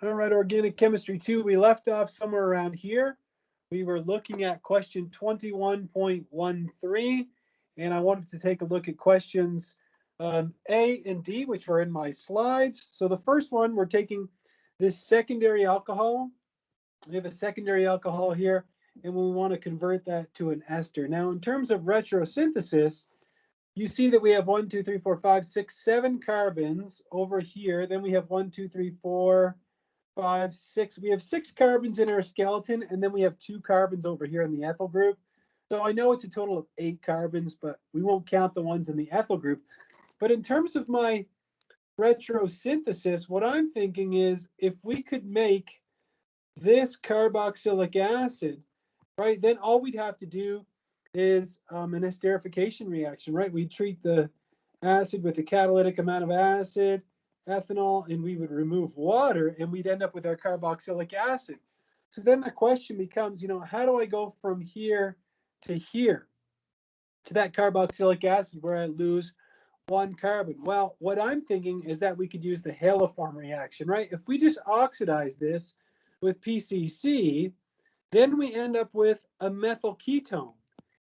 All right, Organic Chemistry 2, we left off somewhere around here. We were looking at question 21.13, and I wanted to take a look at questions A and D, which are in my slides. So the first one, we're taking this secondary alcohol. We have a secondary alcohol here, and we want to convert that to an ester. Now, in terms of retrosynthesis, you see that we have 1, 2, 3, 4, 5, 6, 7 carbons over here. Then we have 1, 2, 3, 4, 5, 6. We have 6 carbons in our skeleton, and then we have 2 carbons over here in the ethyl group. So I know it's a total of 8 carbons, but we won't count the ones in the ethyl group. But in terms of my retrosynthesis, what I'm thinking is if we could make this carboxylic acid, right, then all we'd have to do is an esterification reaction, right? We'd treat the acid with a catalytic amount of acid, ethanol, and we would remove water, and we'd end up with our carboxylic acid. So then the question becomes, how do I go from here to that carboxylic acid where I lose 1 carbon? Well, what I'm thinking is that we could use the haloform reaction, right? If we just oxidize this with PCC, then we end up with a methyl ketone.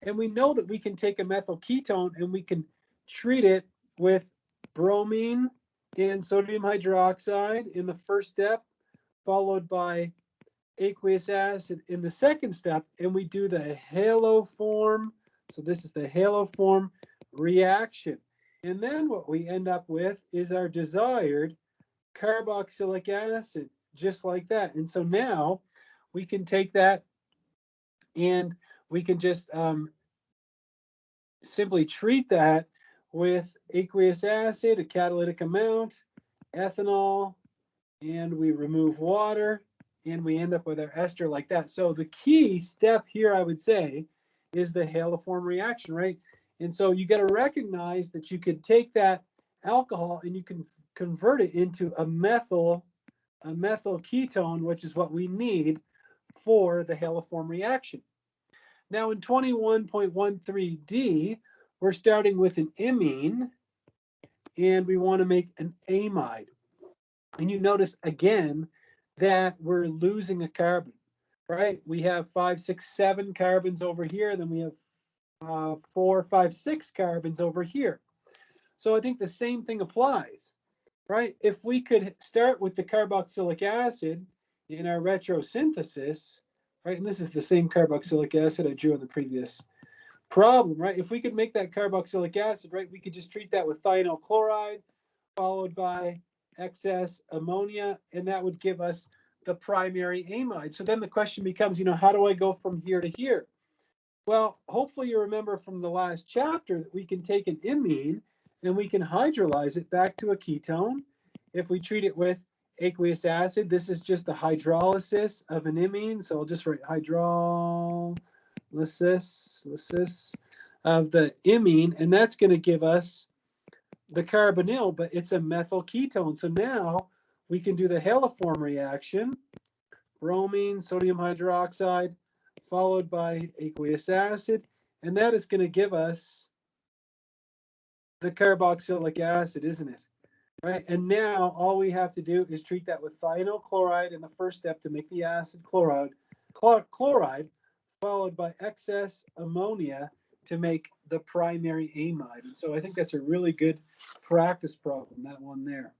And we know that we can take a methyl ketone and we can treat it with bromine and sodium hydroxide in the first step, followed by aqueous acid in the second step, and we do the haloform. So this is the haloform reaction. And then what we end up with is our desired carboxylic acid, just like that. And so now we can take that and we can just simply treat that with aqueous acid, a catalytic amount, ethanol, and we remove water, and we end up with our ester like that. So the key step here, I would say, is the haloform reaction, right? And so you got to recognize that you could take that alcohol and you can convert it into a methyl ketone, which is what we need for the haloform reaction. Now in 21.13D, we're starting with an imine, and we want to make an amide. And you notice again that we're losing a carbon, right? We have 5, 6, 7 carbons over here, and then we have 4, 5, 6 carbons over here. So I think the same thing applies, right? If we could start with the carboxylic acid in our retrosynthesis, right? And this is the same carboxylic acid I drew in the previous problem, right? If we could make that carboxylic acid, right, we could just treat that with thionyl chloride followed by excess ammonia, and that would give us the primary amide. So then the question becomes, how do I go from here to here? Well, hopefully you remember from the last chapter that we can take an imine and we can hydrolyze it back to a ketone. If we treat it with aqueous acid, this is just the hydrolysis of an imine. So I'll just write hydrolysis of the imine, and that's going to give us the carbonyl, but it's a methyl ketone. So now we can do the haloform reaction, bromine, sodium hydroxide, followed by aqueous acid, and that is going to give us the carboxylic acid, isn't it? Right? And now all we have to do is treat that with thionyl chloride in the first step to make the acid chloride, followed by excess ammonia to make the primary amide. And so I think that's a really good practice problem, that one there.